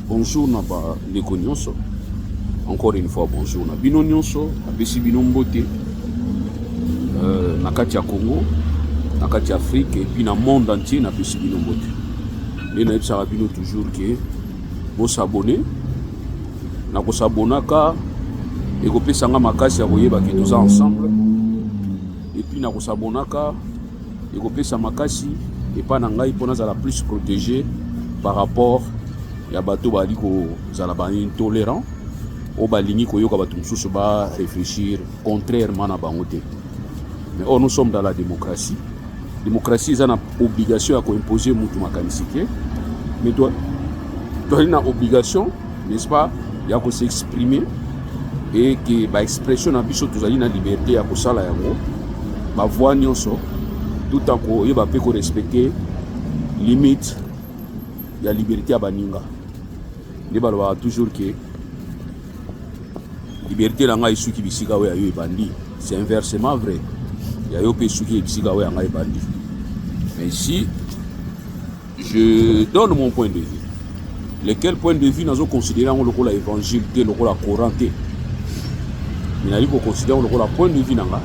Bonjour na ba ndeko nyonso. Encore une fois bonjour na bino nyonso, apesi bino mbote na kati ya Congo, na kati ya Afrique et puis na monde entier na apesi bino mbote. Et na yebisaka bino toujours que bo s'abonner. Na ko s'abonaka et ko pesanga makasi ya koyeba ke toza ensemble. Et puis na ko s'abonaka et ko pesa makasi et pas na ngai pona za la plus protégé par rapport ya bato bali ko zala ba intolérant o balingi ko yoka bato mususu ba réfléchir contrairement na bango te. Mais nous sommes dans la démocratie. Démocratie ils ont une obligation à imposer mutu makanisi te. Mais toi une obligation, n'est-ce pas, ya ko s'exprimer et que ba expression na biso tozali na liberté ya ko sala yango ba voix nyonso tout en ko yeba pe ko respecter limite ya liberté ya baninga. Ne balwa toujours que liberté la nga isuki bisika we ayo ebandi. C'est inversement vrai. Ya yo pe isuki bisika we nga ebandi. Mais ici je donne mon point de vue. Lequel point de vue nazo considérer en lokola évangile te lokola Coran te. Mais na ko considérer lokola point de vue nanga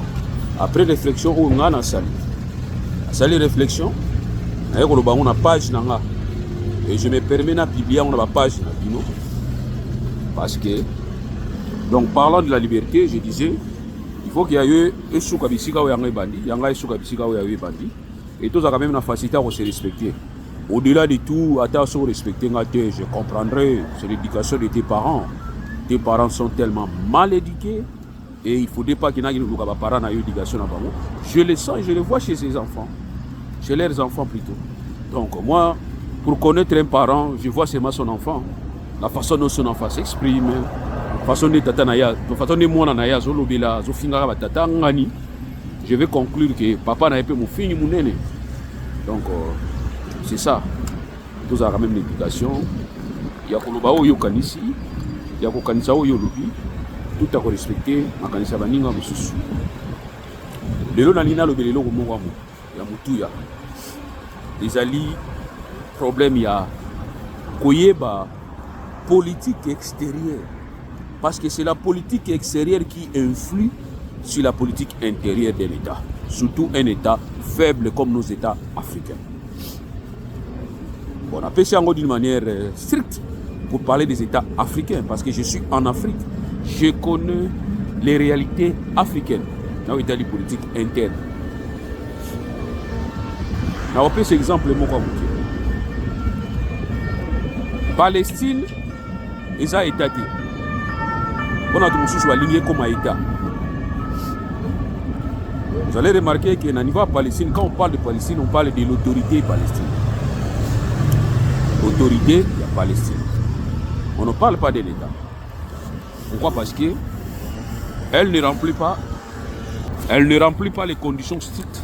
après réflexion o nga na sali réflexion na ko lo bango na page nanga. Et je me permets de publier on a page parce que donc parlant de la liberté, je disais il faut qu'il y ait un souka bisika ou yanga bandi, yanga souka bisika ou yanga bandi, et tous a quand même la facilité à se respecter. Au-delà de tout, attention respecter je comprendrai, c'est l'éducation de tes parents. Tes parents sont tellement mal éduqués et il ne faudrait pas qu'il y ait des parents qui aient éducation. Je le sens et je le vois chez ces enfants, chez leurs enfants plutôt. Donc moi, pour connaître un parent, je vois seulement son enfant, la façon dont son enfant s'exprime, la façon dont tata naya, la façon dont moi naya zolobela, zofinga ba tata ngani. Je vais conclure que papa n'a pas mon fils mon aîné. Donc c'est ça. Tous a quand même l'éducation. Il y a koloba oyo kanisi, il y a ko kanisa oyo lobi, tout a ko respecter makanisa baninga mususu. Lelo na lina lobelelo ko mongo ya mutuya. Les alliés problème il y a koyeba politique extérieure parce que c'est la politique extérieure qui influe sur la politique intérieure de l'État, surtout un État faible comme nos États africains. On appelle ça d'une manière stricte pour parler des États africains parce que je suis en Afrique, je connais les réalités africaines dans l'État politique interne. On appelle cet exemple Palestine, ils ont été. On a tous aligné comme État. Vous allez remarquer qu'au niveau de Palestine, quand on parle de Palestine, on parle de l'autorité palestinienne. L'autorité de Palestine. On ne parle pas de l'État. Pourquoi? Parce que elle ne remplit pas les conditions strictes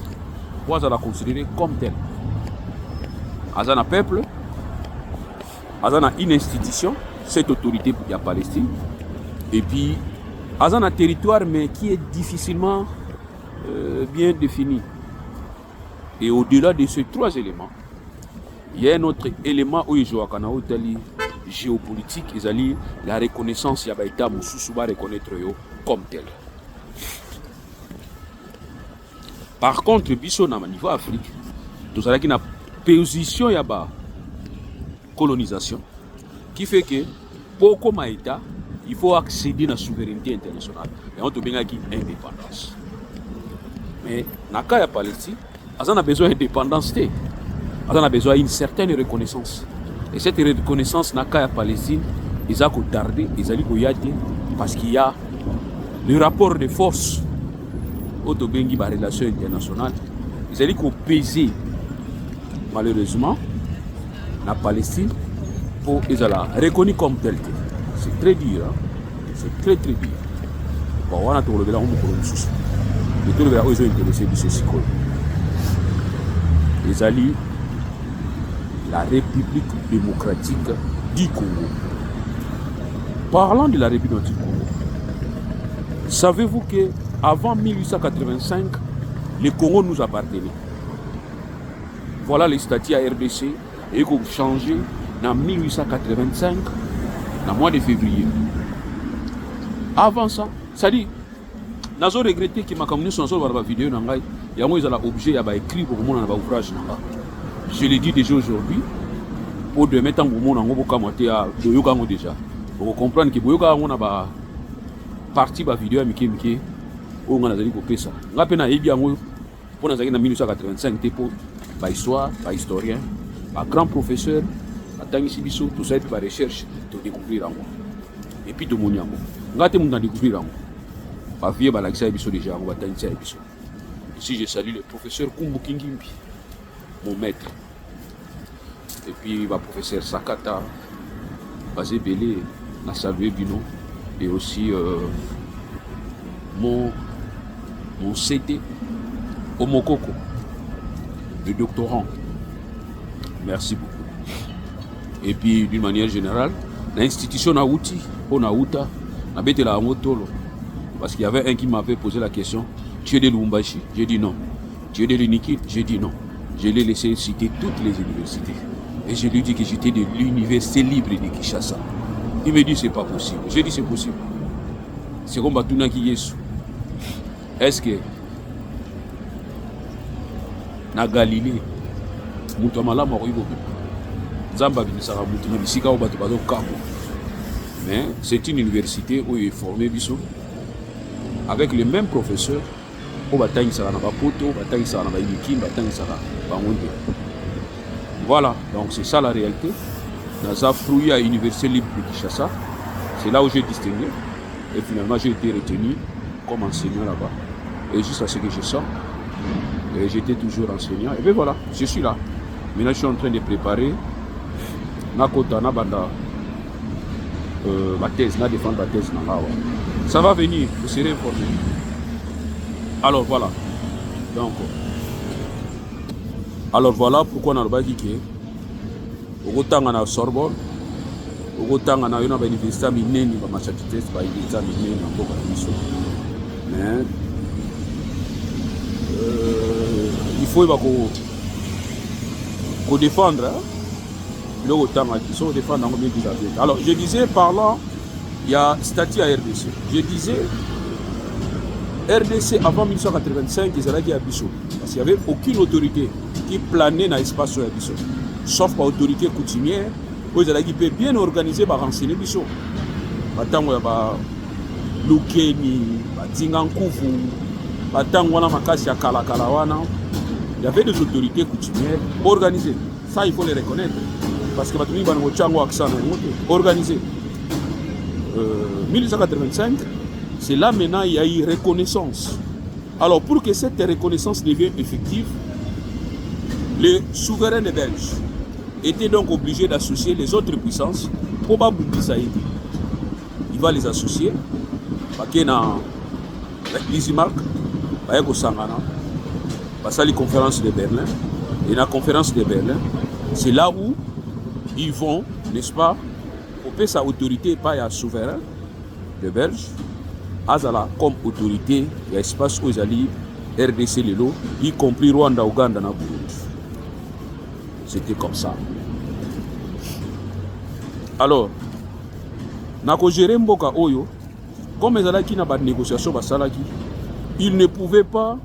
pour la considérer comme telle. Elle a un peuple. Elle a une institution, cette autorité de la Palestine, et puis elle a un territoire mais qui est difficilement bien défini. Et au-delà de ces trois éléments, il y a un autre élément où il joue à géopolitique, la reconnaissance, il y a l'État qui va reconnaître comme tel. Par contre, au niveau Afrique, nous avons une position de colonisation qui fait que pour comme État, il faut accéder à la souveraineté internationale et on a besoin d'indépendance. Mais dans le cas de la Palestine, on a besoin d'indépendance, on a besoin d'une certaine reconnaissance. Et cette reconnaissance dans le cas de la Palestine, ils ont tardé, ils ont parce qu'il y a le rapport de force aux relations internationales. Ils ont pesé malheureusement la Palestine pour les reconnu comme tel. C'est très dur, hein? C'est très dur. Bon, on a tout le monde pour nous. Et tout le monde est intéressé de ce qu'on les alliés, la République démocratique du Congo. Parlant de la République du Congo, savez-vous que avant 1885, le Congo nous appartenait? Voilà les statuts à RDC et qu'on changé en 1885 dans le mois de février. Avant ça, ça dit, nous avons regretté que ma communication sur la vidéo, il y a un objet, il y a écrit pour mon ouvrage. Je l'ai dit déjà aujourd'hui, pour de mettre en monde en gros déjà. Pour comprendre que Boyoka a partie de la vidéo, on a dit ça. On a dit pour nous en 1985, pour l'histoire, l'historien, un grand professeur, tout ça, par recherche, de découvrir en moi. Et puis tout le monde on a découvrir en moi. Par vie, déjà, on va ici, je salue le professeur Kumbu Kingimbi, mon maître. Et puis, le professeur Sakata, Bazé Belé, la salué Bino, et aussi mon CT, Omokoko, le doctorant. Merci beaucoup. Et puis, d'une manière générale, l'institution Naouti, on a Outa, on a bêté la Motolo. Parce qu'il y avait un qui m'avait posé la question, tu es de Lumbashi? J'ai dit non. Tu es de l'Unikid? J'ai dit non. Je l'ai laissé citer toutes les universités. Et je lui ai dit que j'étais de l'université libre de Kinshasa. Il me dit c'est pas possible. J'ai dit c'est possible. C'est comme Batuna qui est. Est-ce que na Galilée, Moutamala Moribo, Zamba Binisara Moutima Bisika ou Batubado Kabo. Mais c'est une université où il est formé Bissou avec les mêmes professeurs. Voilà, donc c'est ça la réalité. Dans un fruit à l'université libre de Kinshasa, c'est là où j'ai distingué. Et finalement, j'ai été retenu comme enseignant là-bas. Et jusqu'à ce que je sors, j'étais toujours enseignant. Et bien voilà, je suis là. Maintenant, je suis en train de préparer ma thèse, ma défendre ma thèse. Ça va venir, vous serez informés. Alors voilà. Donc, alors voilà pourquoi on a dit que autant on a Sorbonne, autant on a une université minée, ni Massachusetts, pas université minée, mais il faut qu'on défendre. Le autant il faut défendre en mieux des. Alors je disais par là, il y a statut à RDC. Je disais RDC avant 1985, ils allaient à Bissau. Parce qu'il n'y avait aucune autorité qui planait dans l'espace sur Bissau. Sauf par autorité coutumière, où ils allaient bien organiser pour renseigner Bissau. Maintenant, il y a Lukeni, Tingankufu, il y avait des autorités coutumières organisées. Ça, il faut les reconnaître. Parce que les gens organisé. 1985, c'est là maintenant il y a eu reconnaissance. Alors pour que cette reconnaissance devienne effective, les souverains belges étaient donc obligés d'associer les autres puissances. Probablement il va les associer. Parce que dans l'Isimark, il y a la conférence de Berlin. Et la conférence de Berlin, c'est là où ils vont, n'est-ce pas, couper sa autorité, pas à souverain de Belge, Azala comme autorité, il y a espace où ils allaient RDC Lelo, y compris Rwanda, Ouganda, na Burundi. C'était comme ça. Alors, nako gérer mboka oyo, comme ils allaient qui n'a pas de négociation basalaki, ils ne pouvaient pas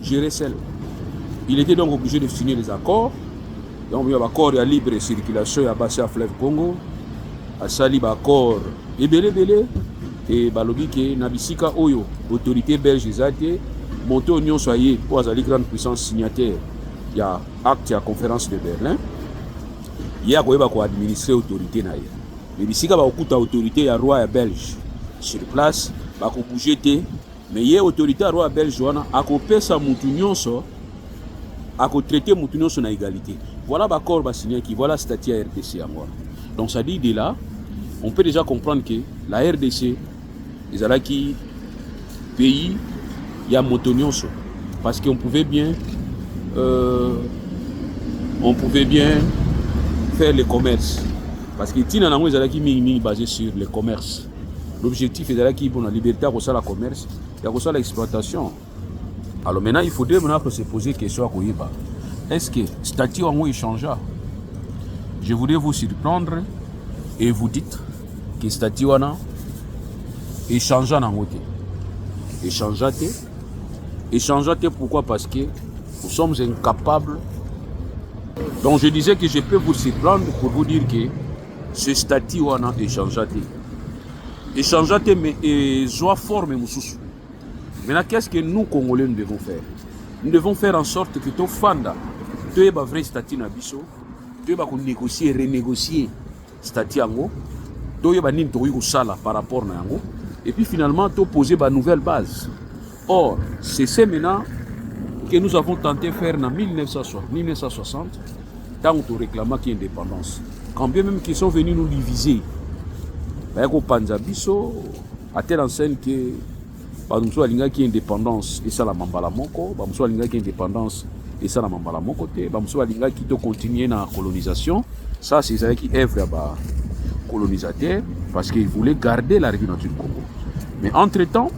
gérer seul. Il était donc obligé de signer les accords. Donc il y a l'accord de libre circulation à Bassia Fleuve Congo, à Salib accord et belé et balobi que Nabisika Oyo, autorité belge Zate, monté au Union soyez pour la grande puissance signataire. Il y a acte à conférence de Berlin. Il y a quoi administrer l'autorité naïe. Mais Bisika va occuper l'autorité à roi belge sur place, va bouger mais il y a autorité à roi belge à couper sa moutunion à traiter moutunion sur égalité. Voilà l'accord signé qui voilà statut à RDC à moi. Donc ça dit de là, on peut déjà comprendre que la RDC, les Alaki pays, il y a moutunion parce qu'on pouvait bien faire le commerce. Parce que Tina Nango Zalaki mini basé sur le commerce. L'objectif est Zalaki pour la liberté à cause la commerce et à cause l'exploitation. Alors maintenant, il faudrait maintenant se poser question à Koyiba. Est-ce que le statut en haut il changea? je voudrais vous surprendre et vous dites que statut wana échange en côté. Échangeate, pourquoi? Parce que nous sommes incapables. Donc je disais que je peux vous surprendre pour vous dire que ce statut wana échangeate, mais soit forme mususu. Maintenant, qu'est-ce que nous Congolais nous devons faire? Nous devons faire en sorte que tout fanda, tout est vrai statut na biso, tout est négocier, renégocier statut ango, tout est nin to sala par rapport na yango, et puis finalement tout poser ba nouvelle base. Or, c'est ça maintenant que nous avons tenté de faire en 1960, tant qu'on réclamait qu'il y ait indépendance. Quand bien même qu'ils sont venus nous diviser, au Panzabiso, à telle enseigne que nous avons une indépendance et ça la mambala moko, nous avons une indépendance et ça la mambala moko, nous avons une qui continuer dans la colonisation. Ça, c'est ça qui œuvre à colonisateur parce qu'ils voulaient garder la République du Congo. Mais entre-temps,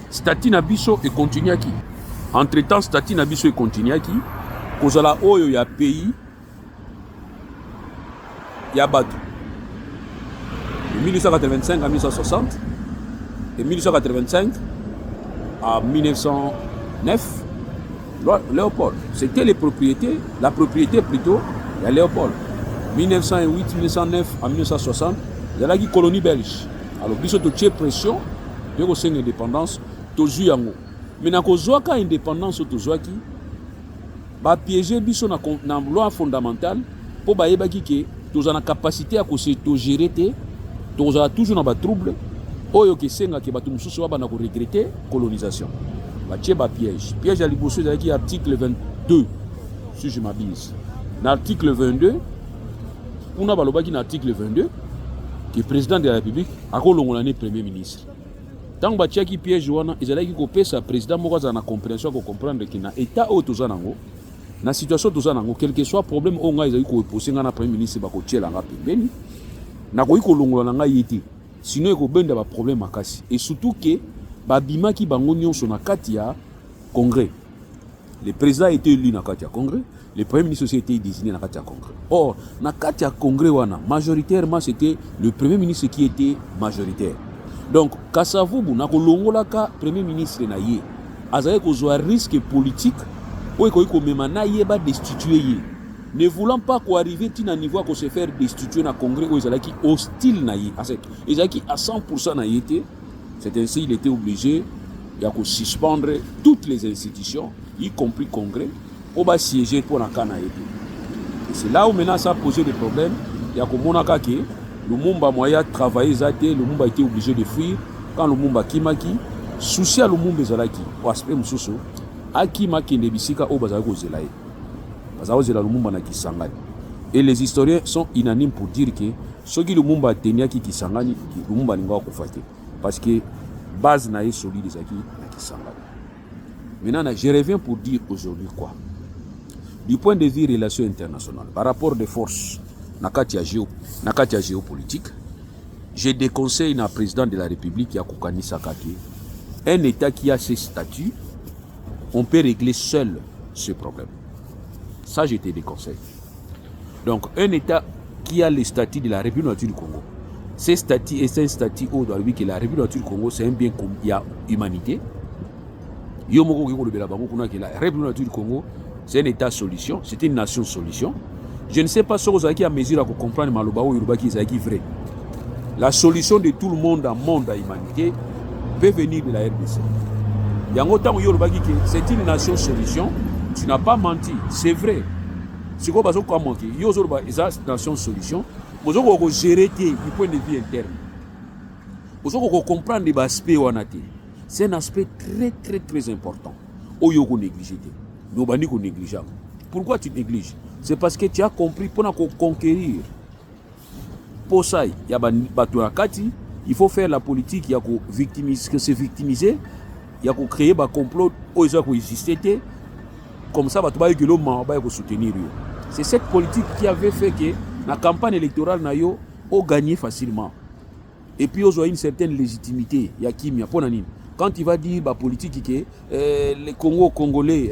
statut Nabiso est continué à qui? Entre-temps, statut Nabiso est continué à qui? Cause à la oyo, il y a pays, il y a Batou. De 1885 à 1960, et 1885 à 1909, Léopold. C'était la propriété plutôt, il y a Léopold. 1908, 1909 à 1960, il y a la colonie belge. Alors, il y a une pression, il y a une indépendance, il y a mais na kozwaka indépendance tozwaki ba piéger biso na loi fondamentale pour ba yebaki ke tozana capacité à gérer te tozala toujours na ba trouble oyo ke senga ke batu mususu ba na ko regretter colonisation ba tie ba piège à liboso ezalaki article 22 si je m'abuse na article 22 on a balobaki na article 22 que président de la République akolongola ne premier ministre. Tant que tu piège wana ezalaki kopesa président moko za na compréhension ko comprendre que na état o tozanango na situation tozanango quel que soit problème o nga ezali ko poser nga na premier ministre ba ko tiela nga pembeni na ko ikolongola nga yiti sinon ko benda ba problème makasi et surtout que ba bimaki bango nyonso na kati ya congrès. Le président était élu na kati ya congrès, le premier ministre aussi était désigné na kati ya congrès. Or na kati ya congrès wana majoritairement c'était le premier ministre qui était majoritaire. Donc, Kassavubu, na kolongolaka premier ministre na ye, azaye kozwa risque politique, ou eko memana ye ba destituer ye. Ne voulant pas qu'arriver à un niveau qu'on se faire destituer na congrès où ezalaki hostile na ye, ezalaki à 100% na ye te, c'est ainsi il était obligé de suspendre toutes les institutions, y compris congrès, pour ba siéger pour na kana ye. Et c'est là où maintenant ça a posé des problèmes, ya ko monaka ke Lumumba moya travailler zate, Lumumba était obligé de fuir. Quand Lumumba kimaki, souci à Lumumba zalaki, ou aspect mususu, akimaki nebisika o bazako zelaye. Bazako zela Lumumba na Kisangani. Et les historiens sont unanimes pour dire que ce qui Lumumba tenia ki Kisangani, Lumumba n'inga kufate. Parce que base na solide zaki na Kisangani. Maintenant, je reviens pour dire aujourd'hui quoi. Du point de vue relations internationales, par rapport de force, nakati ya géopolitique, je déconseille na président de la République ya kokanisa kaki un état qui a ses statuts, on peut régler seul ce problème. Ça je te déconseille. Donc un état qui a les statuts de la République du Congo, ces statuts et c'est un statut où doit dire que la République du Congo c'est un bien comme il y a humanité. Yo moko ko le bela bango kuna que la République du Congo c'est un état solution, c'est une nation solution. Je ne sais pas si vous avez à mesure à comprendre Maloba ou Yoruba qui est vrai. La solution de tout le monde dans le monde à l'humanité peut venir de la RDC. Il y a un autant Yoruba qui c'est une nation solution. Tu n'as pas menti, c'est vrai. C'est quoi parce que comment manquer? Yoruba est une nation solution. Vous avez gérer du point de vue interne. Vous avez comprendre les aspects où on a été. C'est un aspect très très très important. Où vous avez négligé. Nous avons négligé. Pourquoi tu négliges? C'est parce que tu as compris pour conquérir. Pour ça, il y a il faut faire la politique, il y a que se victimiser, il y a créer des complots, il y a exister, comme ça, il y a soutenir. C'est cette politique qui avait fait que la campagne électorale n'a gagné facilement. Et puis, il y a une certaine légitimité. Il y a qui quand il va dire la politique que les Congo-Congolais,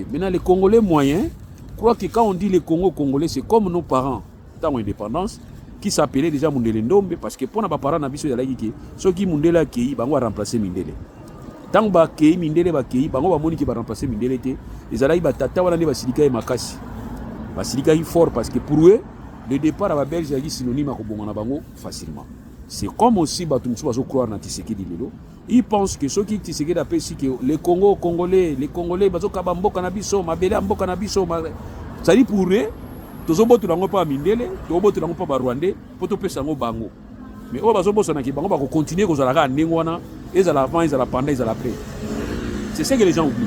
Maintenant les Congolais moyens, je crois que quand on dit les Congo-Congolais, c'est comme nos parents. tant indépendance qui s'appelait déjà Mundele Ndombe parce que pour na parents na biso ya laki ceux qui Mundele akei bango remplacer Mindele tant ba kei Mindele ba kei bango ba moni ki ba remplacer Mindele te ezalaki ba tata wana ne basilika e makasi basilika fort parce que pour eux le départ à la Belge est synonyme à Kobongana Bango facilement. C'est comme aussi Batumsu Bazo croire dans Tshisekedi Lelo. Ils pensent que ceux qui Tshisekedi appellent que les Congolais, Bazo Kabambo Kanabiso, Mabele Ambo Kanabiso, ça dit pour eux, tous les autres n'ont pas Mindele, tous les autres n'ont pas Rwandais, pour tout pesango Bango. Mais au Bazo Bosana qui Bango va continuer aux Alaga Nengwana, ils à l'avant, ils à la pendant, ils à l'après. C'est ce que les gens oublient.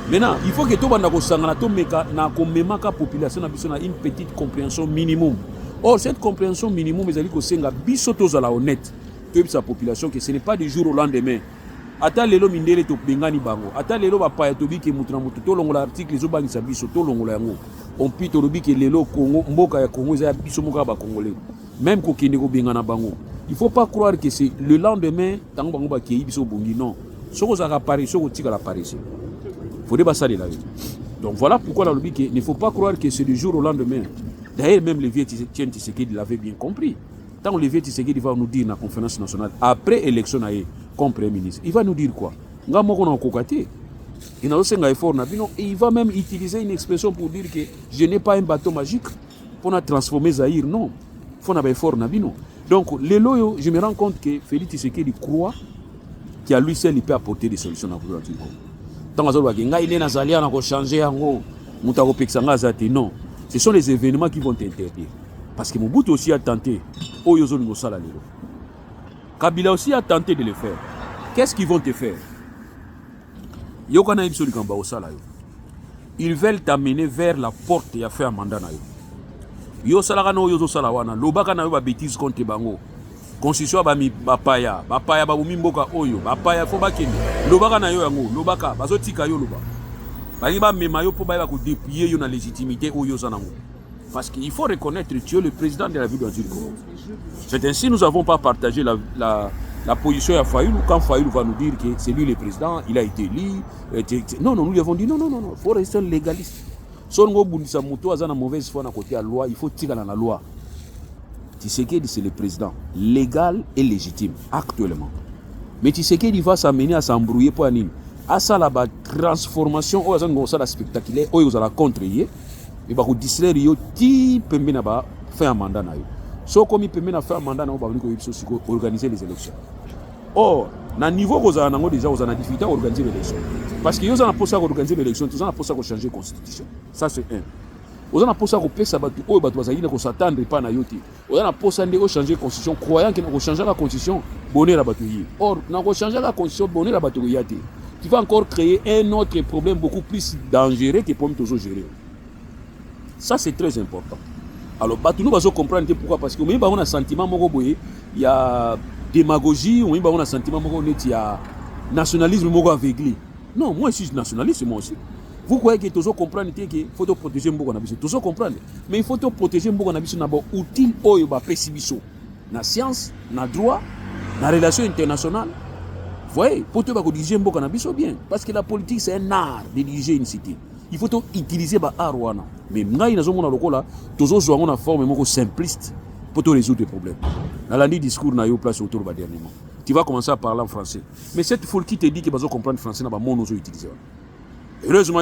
Maintenant, il faut que tout le monde ait une population a une petite compréhension minimum. Or, cette compréhension minimum, ils ont dit que la honnête de sa population, que ce n'est pas du jour au lendemain. Ata lelo mindele to bengani bango. Ata lelo ba pa to bi ke mutra mutu to longola article zo bangi sabiso to longola yango. On pi to lobi ke lelo Congo mboka ya Congo za biso moka ba congolais. Même ko kende ko bengana bango. Il faut pas croire que c'est le lendemain tango bango ba ke biso bongi non. Soko za apparaître, soko tika la apparaître. Faut dépasser la vie. Donc voilà pourquoi il ne faut pas croire que c'est du jour au lendemain. D'ailleurs, même le vieux Tshisekedi l'avait bien compris. Tant le vieux Tshisekedi va nous dire dans la conférence nationale, après l'élection comme Premier ministre, il va nous dire quoi? Il va même utiliser une expression pour dire que je n'ai pas un bateau magique pour transformer Zaïre. Non. Il faut un effort. Donc, je me rends compte que Félix Tshisekedi croit qu'à lui seul, il peut apporter des solutions dans le Congo. Non, ce sont les événements qui vont t'interdire. Parce que Mobutu aussi a tenté. Kabila aussi a tenté de le faire. Qu'est-ce qu'ils vont te faire? Ils veulent t'amener vers la porte et à faire un mandat. Yo salagano yo salawana. Lobaka na yo ba bêtise contre bango. Constitution bapaya ba mimboka oyo bapaya fo bakende lobaka na yo yango lobaka bazotika yo loba bali ba mema yo po ba ko dépouiller yo na légitimité oyo zanango parce qu'il faut reconnaître que tu es le président de la ville du Congo. C'est ainsi nous n'avons pas partagé la position à Fayoulou quand Fayoulou va nous dire que c'est lui le président, il a été élu. Non, nous lui avons dit non, il faut rester légaliste. Songo bundisa muto azana mauvaise foi na côté à loi, il faut tirer dans la loi. Tshisekedi c'est le président légal et légitime actuellement. Mais Tshisekedi va s'amener à s'embrouiller pour anime. À ça la transformation au azan ça la spectaculaire au za la contre yé et ba ko distraire yo ti pembe na ba faire un mandat na yo. So comme pembe na faire un mandat na ba ko yipso organiser les élections. Or na niveau ko za nango déjà aux difficulté à organiser les élections. Parce que yo za na posa organiser les élections, tu za na posa changer constitution. Ça c'est un. Vous avez posé à pesa batu oyo batu bazali na ko s'attendre pas na yote. Vous avez posé ndeko changer constitution croyant que na changer la constitution bonheur la batu yi. Or na ko changer la constitution bonheur la batu yate. Tu vas encore créer un autre problème beaucoup plus dangereux que pour toujours gérer. Ça c'est très important. Alors batu nous bazo comprendre pourquoi parce que on a un sentiment moko boye, il y a démagogie, on a un sentiment moko net il y a nationalisme moko aveuglé. Non, moi je suis nationaliste moi aussi. Vous croyez que tous comprendre qu'il faut protéger Mboka na biso. Tous comprendre. Mais il faut protéger Mboka na biso na ba outil oyo ba pesi biso. Na science, na droit, na relation internationale. Vous voyez, pour te ba diriger Mboka na biso bien parce que la politique c'est un art de diriger une cité. Il faut utiliser ba art wana. Mais ngai nazo mona lokola tous zo na forme moko simpliste pour te résoudre les problèmes. Dans la discours na yo place autour ba dernièrement. Tu vas commencer à parler en français. Mais cette foule qui te dit que bazo comprendre français na ba mono zo utiliser. Heureusement,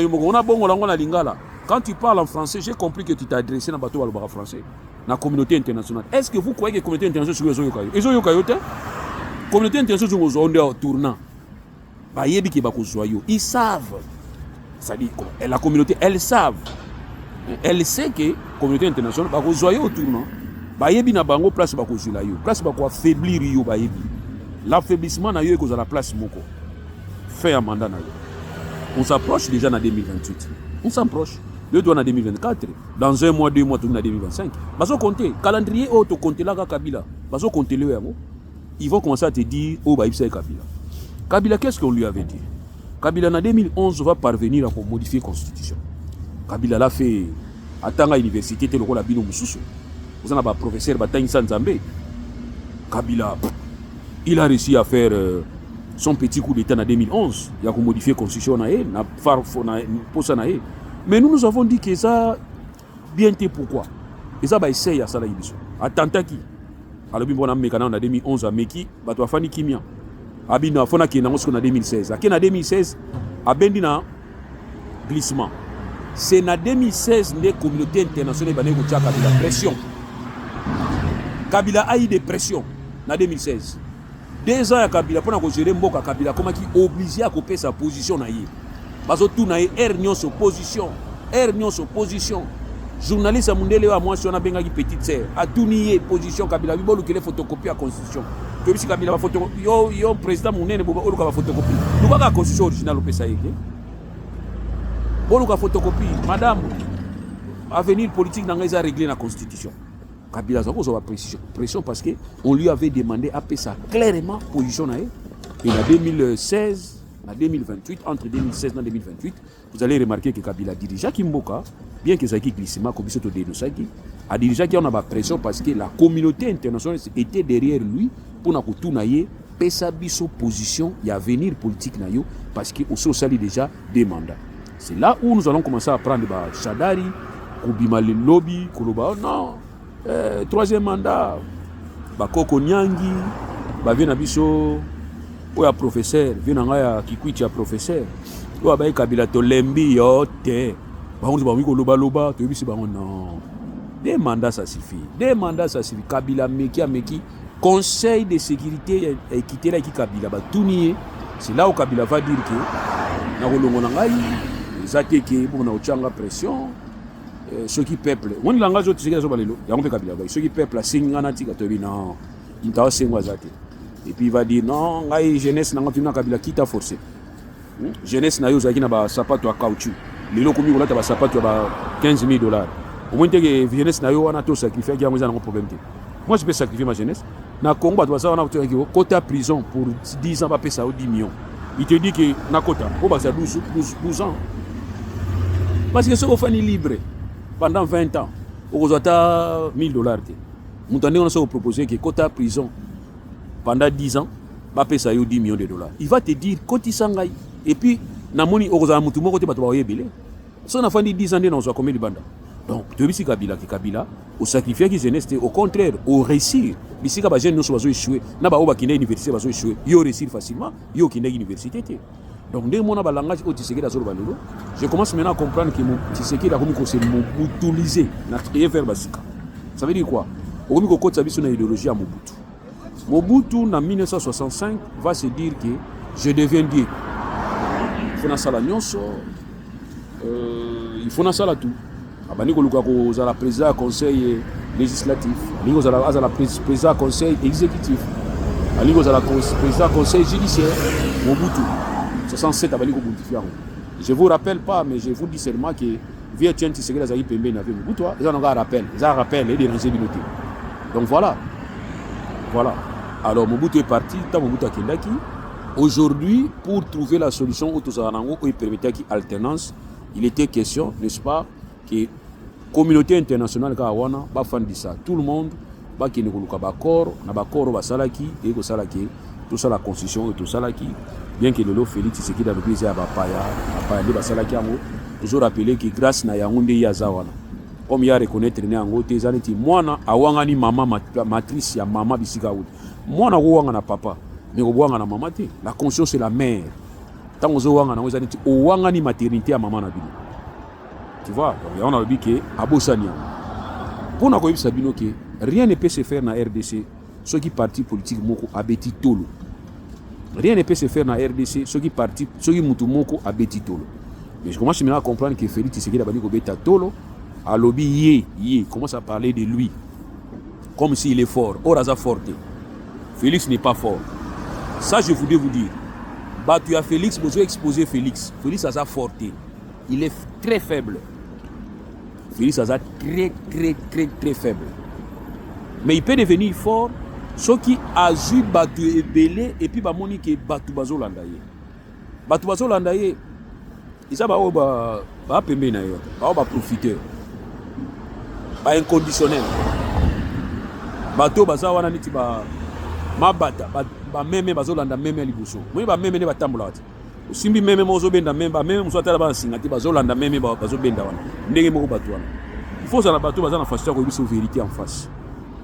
quand tu parles en français, j'ai compris que tu t'es adressé à la français, la communauté internationale. Est-ce que vous croyez que la communauté internationale est sur les La communauté internationale est au tournant. Ils savent. C'est-à-dire que la communauté, elles savent. Elle sait que la communauté internationale est au tournant. Bayebi na bango place ba kozula yo. Place ba ko affaiblir yo bayebi. L'affaiblissement na yo ko la place moko. Fait un mandat na yo. On s'approche déjà en 2028. On s'approche. Le doigt en 2024. Dans un mois, 2 mois, tout en 2025. Baso compter. Calendrier auto compter là Kabila. Baso compter le héros. Ils vont commencer à te dire oh bah c'est Kabila. Kabila qu'est-ce qu'on lui avait dit? Kabila en 2011 va parvenir à modifier la constitution. Kabila l'a fait à Tanga Université tel que la bino mususu. Vous en avez un professeur Bataïn Sanzambe. Kabila il a réussi à faire son petit coup d'état en 2011, il a modifié la constitution, mais nous avons dit que ça, bien été pourquoi. eza ba essaye ya sala yibiso atantaki alobi mbona mekana na 2011 ameki bato afani kimia abino afona ki nango na 2016 akena 2016 abendi na glissement. C'est na 2016 les communautés internationales bané ko tchaka la pression. Kabila a eu des pressions na 2016. 2 ans ya Kabila pona ko gérer mboka Kabila comment qui obligé à couper sa position na yé. Bazo tout na air nion sa position. Air nion sa position. Journaliste a mundele wa moi si on a benga ki petite sœur. A tout nié position Kabila bi bolu que les photocopies à constitution. Que si Kabila va photocopie yo président munene bo ka photocopie. Nous pas la constitution originale au PSA. Bon, la photocopie, madame, avenir politique n'a pas réglé la constitution. Kabila a pression parce qu'on lui avait demandé à payer ça clairement position. Et en 2016, en 2028, entre 2016 et 2028, vous allez remarquer que Kabila dirige Kimboka, bien que ça ait glissement, comme ça a dirigé qui on a la pression parce que la communauté internationale était derrière lui pour nous tout naïe, payer sa position, il y a avenir politique naïo parce qu'il a déjà des mandats. C'est là où nous allons commencer à prendre Chadari, Koubima le lobby, Koloba, non, 3e mandat, Koko Nyangi, Vena Biso, ou ya professeur, Vena Ngaya Kikwiti ya professeur, ou ya Kabila Tolembi, yote, Koloba, tu es non. Des mandats ça suffit, Kabila Meki, Conseil de sécurité et équité là qui Kabila, c'est là où Kabila va dire que, na Rolongo Nangai, Zateke pour na ochanga pression ceux qui peuple on langage autre c'est balelo ya on peut Kabila ceux qui peuple la singana tika to non il t'a singwa zate et puis il va dire non ngai jeunesse nanga tuna Kabila qui t'a forcé jeunesse na yo zaki na ba sapato à caoutchouc lelo komi ko lata ba sapato ba $15,000 au moins que jeunesse na yo wana to sacrifier qui a un problème. Moi je peux sacrifier ma jeunesse na Congo ba ça on a quota prison pour 10 ans pas payer ça 10 millions. Il te dit que na quota pour ba ça 12 ans. Parce que ce qu'on fait libre pendant 20 ans, on a $1,000. Nous avons proposé que quota prison pendant 10 ans, va payer ça $10 millions. Il va te dire côté Sangai et puis namoni oza mutu moko te bato ba yebele. So na fandi 10 ans de dans combien de banda. Donc tu bisi Kabila au sacrifier qui jeunesse au contraire au réussir. Bisi ka ba jeune no so bazo échouer na ba oba kinde université bazo échouer. Yo réussir facilement, yo kinde université te. Donc, dès mon langage au Tshisekedi azolo balelo, je commence maintenant à comprendre que mon Tshisekedi a comme c'est mobutulisé, na créé faire basika. Ça veut dire quoi? Au comme ko tsabiso na idéologie à Mobutu. Mobutu en 1965 va se dire que je deviens Dieu. Il faut na sala nyonso, il faut na sala tout. Abani ko luka ko za la président conseil législatif, ali ko za la président conseil exécutif, ali ko za la président conseil judiciaire. Mobutu 67 je vous rappelle pas, mais je vous dis seulement que Vieux Tien Tshisekedi Azaï Pembe n'avait beaucoup toi. Ils ont un rappel, et des rangées minutes. Donc voilà. Alors Mobutu est parti, Mobutu a Kendaki. Aujourd'hui, pour trouver la solution au Tozarango, où il permettait qu'il alternance, il était question, n'est-ce pas, que la communauté internationale Kawana va faire ça. Tout le monde va qu'il ne pas d'accord, na d'accord va salaki et que salaki, tout ça la constitution et tout ça là qui. Bien que le lot Félix Tshisekedi a repris à Bapaya, de Basalaki Ango, toujours rappelé que grâce à Yaoundé Yazawana, comme il y a reconnaître né Ango, tes années, moi, Awangani maman matrice, ya maman Bisikaoud. Moi, na Wangana papa, mais Wangana maman, la conscience c'est la mère. Tant que Wangana, on a dit, Wangani maternité à maman Nabino. Tu vois, on a dit que Abosania. Pour nous dire Sabino que rien ne peut se faire dans la RDC, ceux qui partis politiques moko abeti tolo. Rien ne peut se faire dans la RDC, ceux qui partis, ceux qui mutumoko abeti tolo. Mais je commence maintenant à comprendre que Félix Tshisekedi a dit que tolo, à lobby commence à parler de lui comme s'il est fort. Oraza forte. Félix n'est pas fort. Ça je voulais vous dire. Bah tu as Félix, vous avez exposé Félix. Félix a sa forte. Il est très faible. Félix a très faible. Mais il peut devenir fort. Ceux qui azu batu ebele et puis ba moni ke batu bazolanda ye. Batu bazolanda ye. Isa ba pembe na yo. Ba profiteur. Ba inconditionnel. Batu bazawana niti ba mabata ba meme bazolanda meme liboso. Moi ba meme ne batambola ati. Osimbi meme mozo benda meme ba meme muso atala ba singa ti bazolanda meme bazobenda wana. Ndenge moko batu wana. Il faut que les bateaux en face de vérité en face.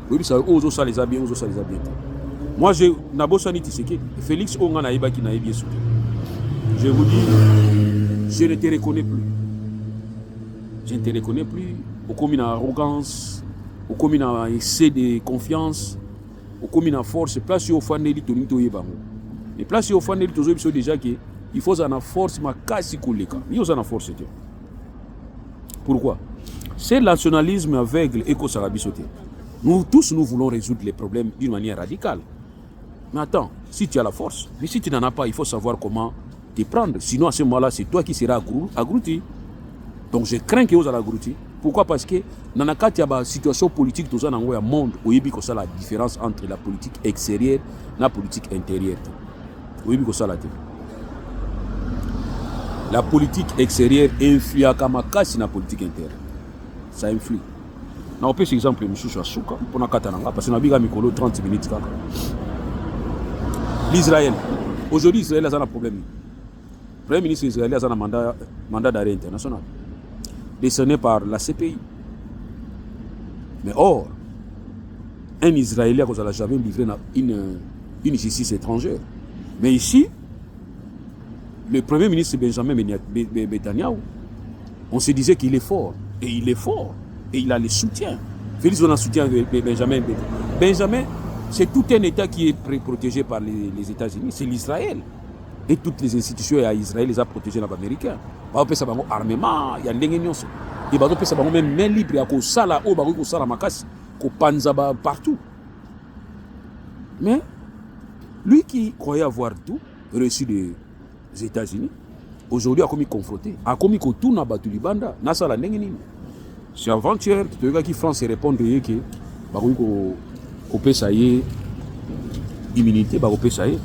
Oui, ça ose ça les a bien, ose ça les a bien. Moi, je Nabosani Tshisekedi, Félix Ongana Ibaki na bien soutenu. Je vous dis, je ne te reconnais plus. Je ne te reconnais plus. Au commis d'arrogance, au commis d'excès de confiance, au commis de force. Place au fan de l'Itonito Yebango. Mais place au fan de l'Itonito déjà qu'il faut en force, ma casse koleka. Il faut en force. Pourquoi? C'est le nationalisme aveugle et Kosarabisoté. Nous tous, nous voulons résoudre les problèmes d'une manière radicale. Mais attends, si tu as la force, mais si tu n'en as pas, il faut savoir comment te prendre. Sinon, à ce moment-là, c'est toi qui seras agrouti. Donc, je crains que vous allez agrouti. Pourquoi? Parce que dans la situation politique, dans le monde, il y a la différence entre la politique extérieure et la politique intérieure. La politique extérieure influe à Kamakasi dans la politique intérieure. Ça influe. On peut par exemple, M. Chouka, pour parce que nous avons 30 minutes. L'Israël. Aujourd'hui, Israël a un problème. Le Premier ministre israélien a un mandat d'arrêt international, décerné par la CPI. Mais or, un Israélien qu'on n'a jamais livré une justice étrangère. Mais ici, le Premier ministre Benjamin Netanyahu, on se disait qu'il est fort. Et il est fort. Et il a le soutien. Félix on a soutien de Benjamin. Benjamin, c'est tout un État qui est protégé par les États-Unis. C'est l'Israël. Et toutes les institutions à Israël les a protégés par les Américains. Par exemple, il y a armement, il y a l'ingénieur. Et par exemple, même main libre, il y a un sala, il y a un sala makas, il y a un partout. Mais lui qui croyait avoir tout reçu des États-Unis, aujourd'hui a commis confronté, a commis que tout n'a pas battu Libanda, n'a pas la n'engeni. C'est avant-hier que France répond que peut ça y est immunité, peut ça y est.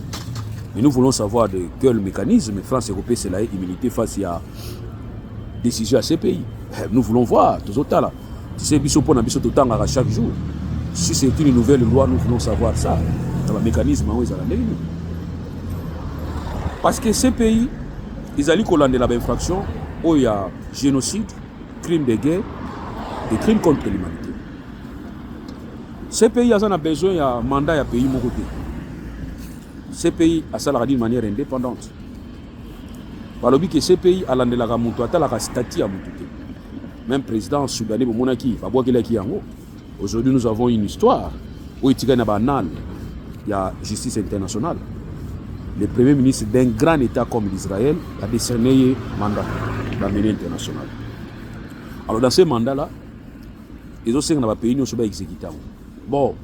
Mais nous voulons savoir de quel mécanisme France européenne c'est la immunité face à décision à ces pays. Nous voulons voir tout ça là. Tu sais, biso pour biso tout temps à chaque jour. Si c'est une nouvelle loi, nous voulons savoir ça. Dans le mécanisme où ils ont la. Parce que ces pays, ils allaient collander la infraction où il y a génocide, crime de guerre et crime contre l'humanité. Ces pays, ils ont besoin d'un mandat à pays mon côté. Ces pays, à ça d'une manière indépendante. Par le but que ces pays, à l'andela monto, à la statut à monto. Même président soudanais, monaki, va boire qu'il est en haut. Aujourd'hui, nous avons une histoire où il y a justice internationale. Le premier ministre d'un grand État comme l'Israël a décerné un mandat d'amener international. Alors, dans ce mandat-là, ils ont dit que les pays ne sont pas exécutés. Bon.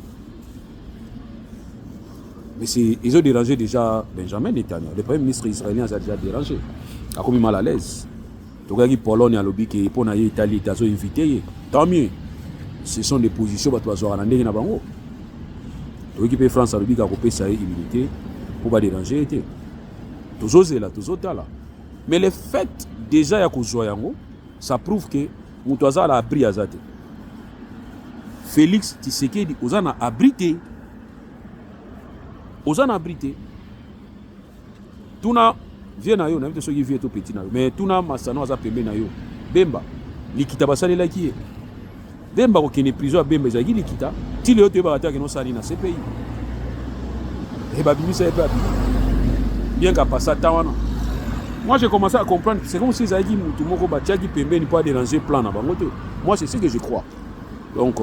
Mais ils ont dérangé déjà Benjamin Netanyahu. Le premier ministre israélien a déjà dérangé. Il a commis mal à l'aise. Donc, la Pologne a lobby qui pour l'Italie, ils ont invité. Tant mieux. Ce sont des positions qui sont en train de donc, l'équipe de France a lobby qui a coupé sa immunité pour ne pas déranger. Tous là. Mais le fait déjà que ça prouve que Moutaza a abri Azate. Félix Tshisekedi, ils ont abrité. Ils ont abrité. Tout na vient na yo, na vite soki vie to petit na yo. Mais tout na masano aza pembe na yo. Bemba, likita basali la ki. Bemba ko kene prison Bemba ezaki likita. Ti le yote ba ataki no sali na CPI. Et ba bimisa et ba bien qu'à passer tawana. Moi j'ai commencé à comprendre que c'est comme si Zaki mutu moko ba tiaki pembe ni pas déranger plan na bango te. Moi c'est ce que je crois. Donc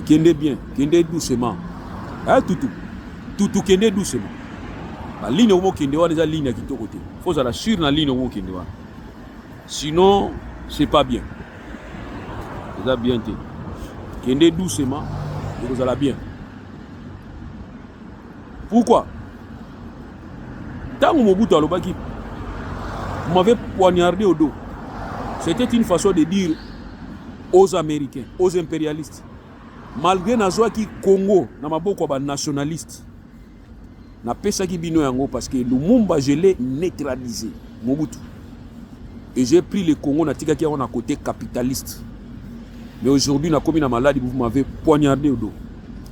kende bien, kende doucement. Ah tout kende doucement. La ligne où kende wa déjà ligne qui to côté. Faut ça la sur la ligne où kende wa. Sinon c'est pas bien. Ça bien té. Kende doucement et vous allez bien. Pourquoi? Tant que Mobutu Alobaki m'avait poignardé au dos, c'était une façon de dire aux Américains, aux impérialistes, malgré Nazoa qui Congo, n'a pas beaucoup de nationalistes, n'a pas ça qui bino yango parce que Lumumba je l'ai neutralisé, Mobutu. Et j'ai pris le Congo na tika qui est à côté capitaliste. Mais aujourd'hui, on a commis une maladie, vous m'avez poignardé au dos.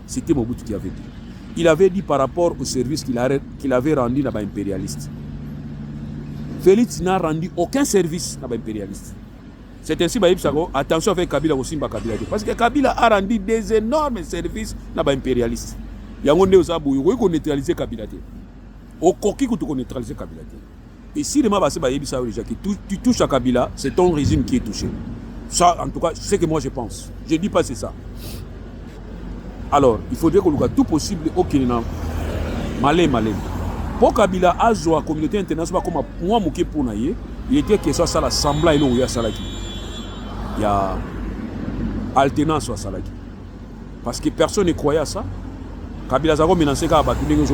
C'était Mobutu qui avait dit. Il avait dit par rapport au service qu'il avait rendu dans l'impérialiste. Félix n'a rendu aucun service dans l'impérialiste. C'est ainsi que attention avec Kabila aussi, parce que Kabila a rendu des énormes services à l'impérialiste. Il y a un neutraliser Kabila. Au coquille que tu neutraliser Kabila. Et si les gens tu touches à Kabila, c'est ton régime qui est touché. Ça, en tout cas, c'est ce que moi je pense. Je ne dis pas c'est ça. Alors, il faudrait qu'on ait tout possible au Kenya. Malé. Pour Kabila, la communauté internationale, comme moi, il était que ça l'assemblée et il y a Salaki. Il y a alternance à Salaki. Parce que personne ne croyait à ça. Kabila Zago menacé à Batulengo,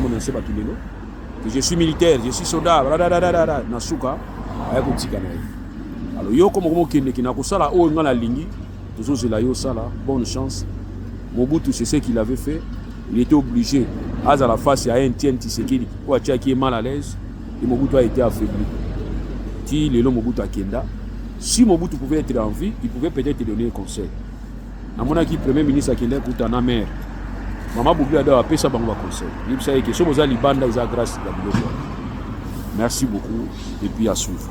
je suis militaire, je suis soldat, Nasuka, alors yo comme qui n'a pas ça oh dans la ligne, toujours c'est là yo ça là, bonne chance. Mobutu c'est ce qu'il avait fait, il était obligé à la face il y a un Tien Tshisekedi qui est mal à l'aise et Mobutu a été affaibli. Si le Mobutu a Kenda, si Mobutu pouvait être en vie, il pouvait peut-être donner un conseil. À mon avis, le premier ministre a Kenda pour ta mère. Maman Boubli a fait ça pour un conseil. Il sait que si vous avez les bandes, vous avez grâce à la. Merci beaucoup et puis à suivre.